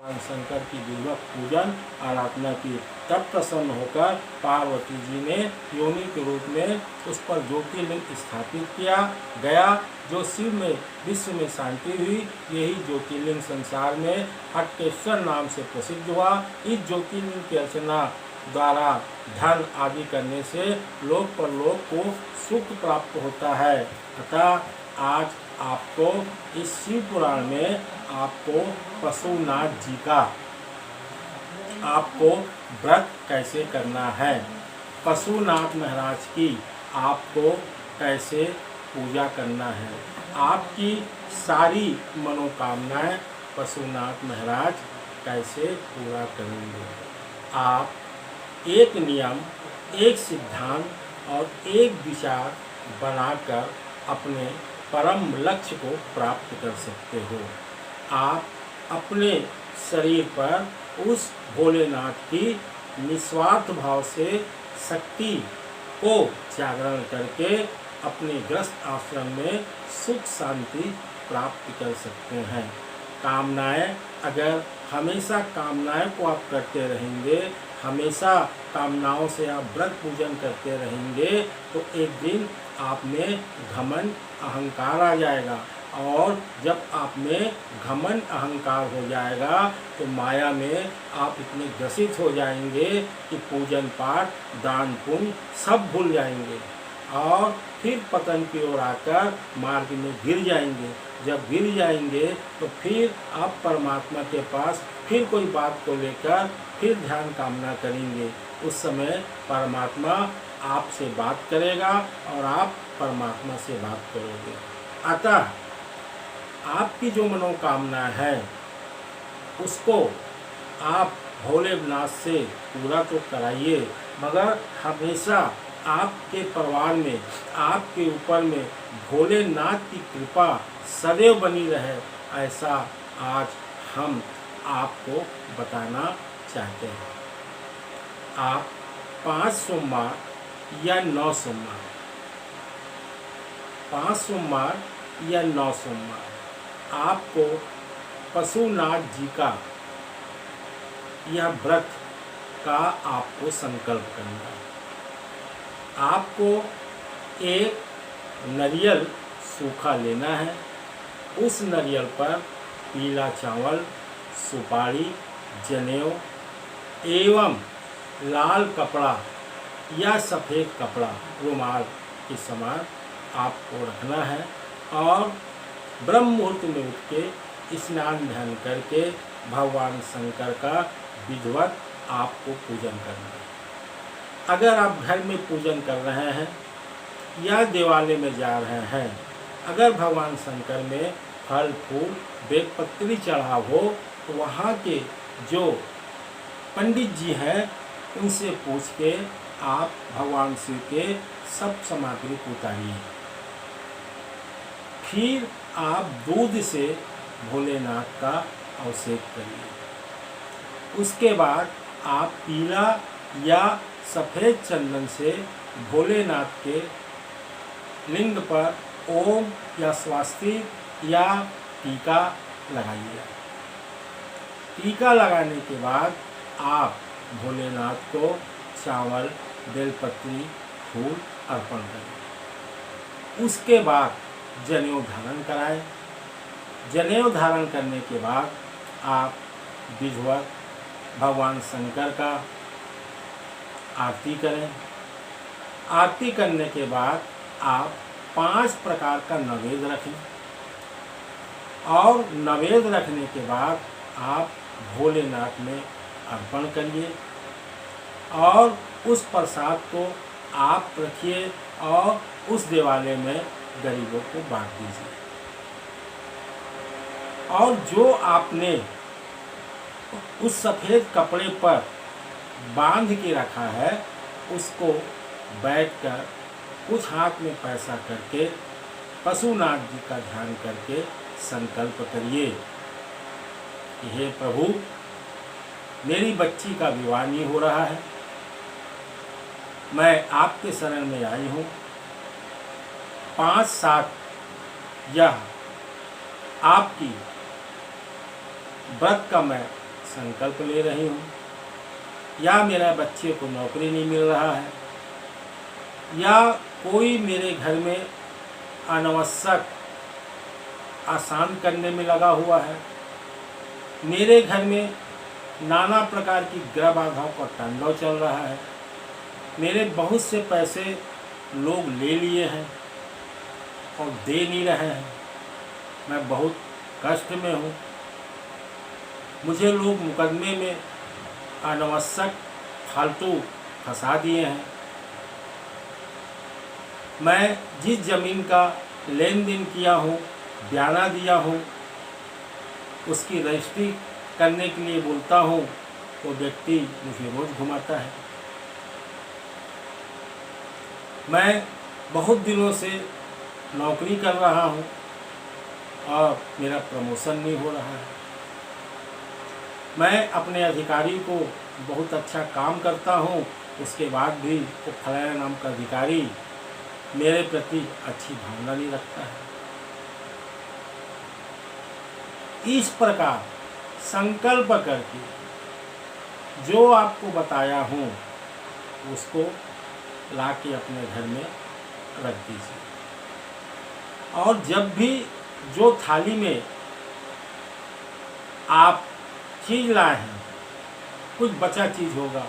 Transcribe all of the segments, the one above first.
भगवान शंकर की विधिवत पूजन आराधना की। तब प्रसन्न होकर पार्वती जी ने योनि के रूप में उस पर ज्योतिर्लिंग स्थापित किया गया, जो शिव में विश्व में शांति हुई। यही ज्योतिर्लिंग संसार में हटकेश्वर नाम से प्रसिद्ध हुआ। इस ज्योतिर्लिंग की अर्चना द्वारा धन आदि करने से लोक परलोक को सुख प्राप्त होता है। अतः आज आपको इस शिव पुराण में आपको पशुनाथ जी का आपको व्रत कैसे करना है, पशुनाथ महाराज की आपको कैसे पूजा करना है, आपकी सारी मनोकामनाएं पशुनाथ महाराज कैसे पूरा करेंगे। आप एक नियम, एक सिद्धांत और एक विचार बनाकर अपने परम लक्ष्य को प्राप्त कर सकते हो। आप अपने शरीर पर उस भोलेनाथ की निस्वार्थ भाव से शक्ति को जागरण करके अपने ग्रस्त आश्रम में सुख शांति प्राप्त कर सकते हैं। कामनाएं, अगर हमेशा कामनाएं को आप करते रहेंगे, हमेशा कामनाओं से आप व्रत पूजन करते रहेंगे, तो एक दिन आप में घमंड अहंकार आ जाएगा। और जब आप में घमंड अहंकार हो जाएगा तो माया में आप इतने ग्रसित हो जाएंगे कि पूजन पाठ दान पुण्य सब भूल जाएंगे और फिर पतन की ओर आकर मार्ग में गिर जाएंगे। जब गिर जाएंगे तो फिर आप परमात्मा के पास फिर कोई बात को लेकर फिर ध्यान कामना करेंगे। उस समय परमात्मा आपसे बात करेगा और आप परमात्मा से बात करोगे। अतः आपकी जो मनोकामना है उसको आप भोलेनाथ से पूरा तो कराइए, मगर हमेशा आपके परिवार में, आपके ऊपर में भोलेनाथ की कृपा सदैव बनी रहे, ऐसा आज हम आपको बताना चाहते हैं। आप 5 सोमवार या 9 सोमवार, 5 सोमवार या 9 सोमवार आपको पशुनाथ जी का यह व्रत का आपको संकल्प करना है। आपको एक नारियल सूखा लेना है। उस नारियल पर पीला चावल, सुपारी, जनेऊ एवं लाल कपड़ा या सफ़ेद कपड़ा रुमाल के समान आपको रखना है और ब्रह्म मुहूर्त में उठ के स्नान ध्यान करके भगवान शंकर का विधिवत आपको पूजन करना है। अगर आप घर में पूजन कर रहे हैं या देवालय में जा रहे हैं, अगर भगवान शंकर में फल फूल बेलपत्री चढ़ा हो तो वहाँ के जो पंडित जी हैं उनसे पूछ के आप भगवान शिव के सब सामग्री उतारिए। फिर आप दूध से भोलेनाथ का अभिषेक करिए। उसके बाद आप पीला या सफ़ेद चंदन से भोलेनाथ के लिंग पर ओम या स्वास्तिक या टीका लगाइए। टीका लगाने के बाद आप भोलेनाथ को चावल, बेलपत्री, फूल अर्पण करें। उसके बाद जनेऊ धारण कराएं। जनेऊ धारण करने के बाद आप विधिवत भगवान शंकर का आरती करें। आरती करने के बाद आप 5 प्रकार का नैवेद्य रखें और नैवेद्य रखने के बाद आप भोलेनाथ में अर्पण करिए और उस प्रसाद को आप रखिए और उस देवालय में गरीबों को बांट दीजिए। और जो आपने उस सफ़ेद कपड़े पर बांध के रखा है उसको बैठकर कुछ हाथ में पैसा करके पशुनाथ जी का ध्यान करके संकल्प करिए कि हे प्रभु, मेरी बच्ची का विवाह नहीं हो रहा है, मैं आपके शरण में आई हूँ। 5-7 यह आपकी व्रत का मैं संकल्प ले रही हूँ, या मेरा बच्चे को नौकरी नहीं मिल रहा है, या कोई मेरे घर में अनावश्यक आसान करने में लगा हुआ है, मेरे घर में नाना प्रकार की ग्रह बाधाओं का तांडव चल रहा है, मेरे बहुत से पैसे लोग ले लिए हैं और दे नहीं रहे हैं, मैं बहुत कष्ट में हूँ, मुझे लोग मुकदमे में अनावश्यक फालतू फंसा दिए हैं, मैं जिस ज़मीन का लेन देन किया हूँ, बयाना दिया हूँ, उसकी रजिस्ट्री करने के लिए बोलता हूँ, वो व्यक्ति मुझे रोज़ घुमाता है। मैं बहुत दिनों से नौकरी कर रहा हूँ और मेरा प्रमोशन नहीं हो रहा है। मैं अपने अधिकारी को बहुत अच्छा काम करता हूँ, उसके बाद भी वो फलाना नाम का अधिकारी मेरे प्रति अच्छी भावना नहीं रखता है। इस प्रकार संकल्प करके जो आपको बताया हूँ उसको लाके अपने घर में रख दीजिए, और जब भी जो थाली में आप चीज़ लाए हैं, कुछ बचा चीज़ होगा,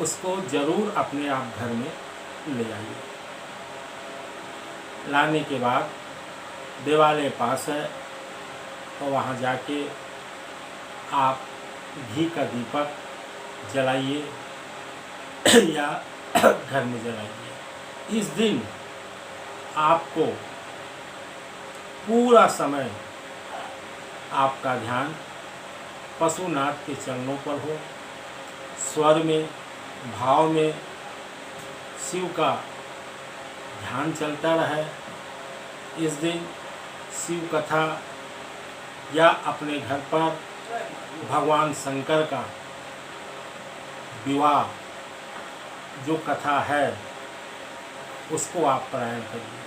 उसको ज़रूर अपने आप घर में ले आइए। लाने के बाद दिवाले पास है तो वहाँ जाके आप घी का दीपक जलाइए या घर में जलाइए। इस दिन आपको पूरा समय आपका ध्यान पशुनाथ के चरणों पर हो, स्वर में, भाव में शिव का ध्यान चलता रहे। इस दिन शिव कथा या अपने घर पर भगवान शंकर का विवाह जो कथा है उसको आप पारायण करिए।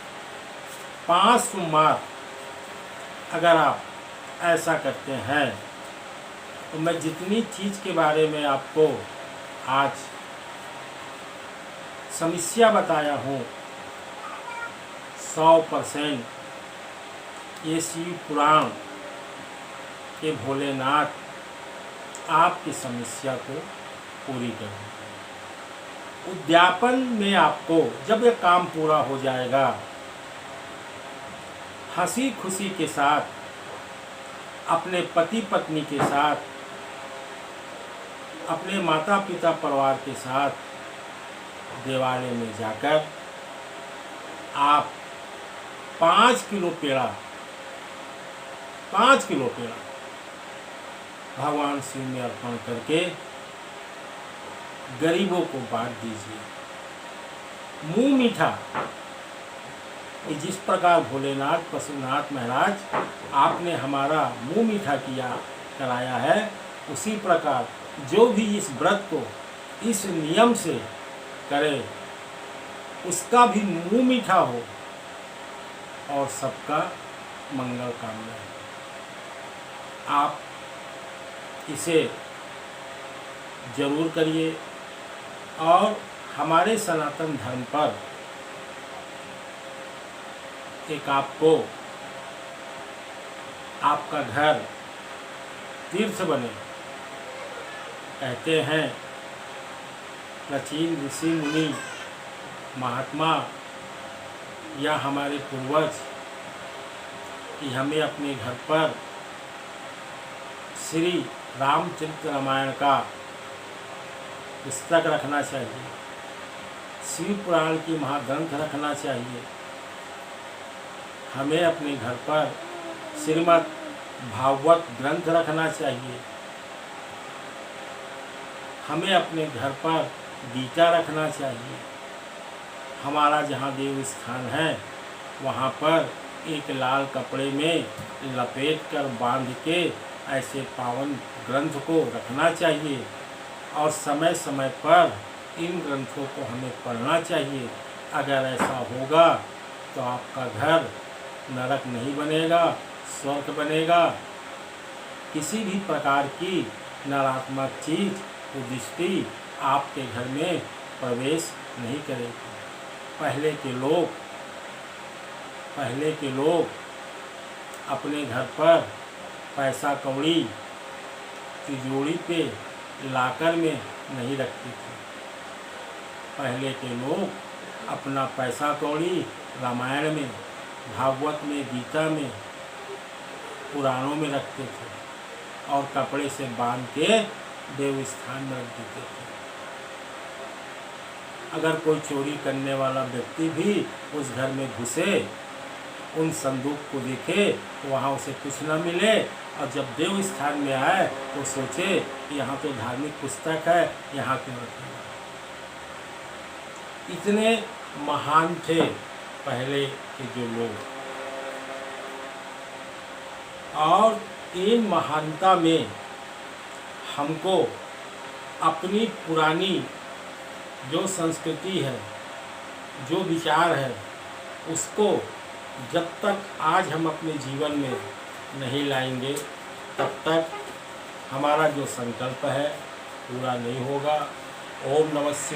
5 सोमवार अगर आप ऐसा करते हैं तो मैं जितनी चीज़ के बारे में आपको आज समस्या बताया हूँ 100% ये शिव पुराण के भोलेनाथ आपकी समस्या को पूरी करेंगे। उद्यापन में आपको जब ये काम पूरा हो जाएगा, हंसी खुशी के साथ अपने पति पत्नी के साथ, अपने माता पिता परिवार के साथ देवालय में जाकर आप 5 किलो पेड़ा भगवान शिव में अर्पण करके गरीबों को बांट दीजिए। मुंह मीठा, जिस प्रकार भोलेनाथ पशुनाथ महाराज आपने हमारा मुंह मीठा कराया है, उसी प्रकार जो भी इस व्रत को इस नियम से करे उसका भी मुंह मीठा हो और सबका मंगल कामना है। आप इसे जरूर करिए और हमारे सनातन धर्म पर एक आपको आपका घर तीर्थ बने। कहते हैं प्राचीन ऋषि मुनि महात्मा या हमारे पूर्वज कि हमें अपने घर पर श्री रामचरित रामायण का पुस्तक रखना चाहिए, शिव पुराण की महाग्रंथ रखना चाहिए, हमें अपने घर पर श्रीमद् भागवत ग्रंथ रखना चाहिए, हमें अपने घर पर गीता रखना चाहिए। हमारा जहाँ देव स्थान है वहाँ पर एक लाल कपड़े में लपेट कर बांध के ऐसे पावन ग्रंथ को रखना चाहिए और समय समय पर इन ग्रंथों को हमें पढ़ना चाहिए। अगर ऐसा होगा तो आपका घर नरक नहीं बनेगा, स्वर्ग बनेगा। किसी भी प्रकार की नकारात्मक चीज कुदृष्टि आपके घर में प्रवेश नहीं करेगी। पहले के लोग अपने घर पर पैसा कौड़ी तिजोरी पे लाकर में नहीं रखते थे। पहले के लोग अपना पैसा कौड़ी रामायण में, भागवत में, गीता में, पुराणों में रखते थे और कपड़े से बांध के देव स्थान में रख देते थे। अगर कोई चोरी करने वाला व्यक्ति भी उस घर में घुसे, उन संदूक को देखे तो वहाँ उसे कुछ न मिले, और जब देव स्थान में आए तो सोचे कि यहाँ तो धार्मिक पुस्तक है, यहाँ क्यों रखेगा। इतने महान थे पहले के जो लोग, और इन महानता में हमको अपनी पुरानी जो संस्कृति है, जो विचार है, उसको जब तक आज हम अपने जीवन में नहीं लाएंगे तब तक हमारा जो संकल्प है पूरा नहीं होगा। ओम नमः शिवाय।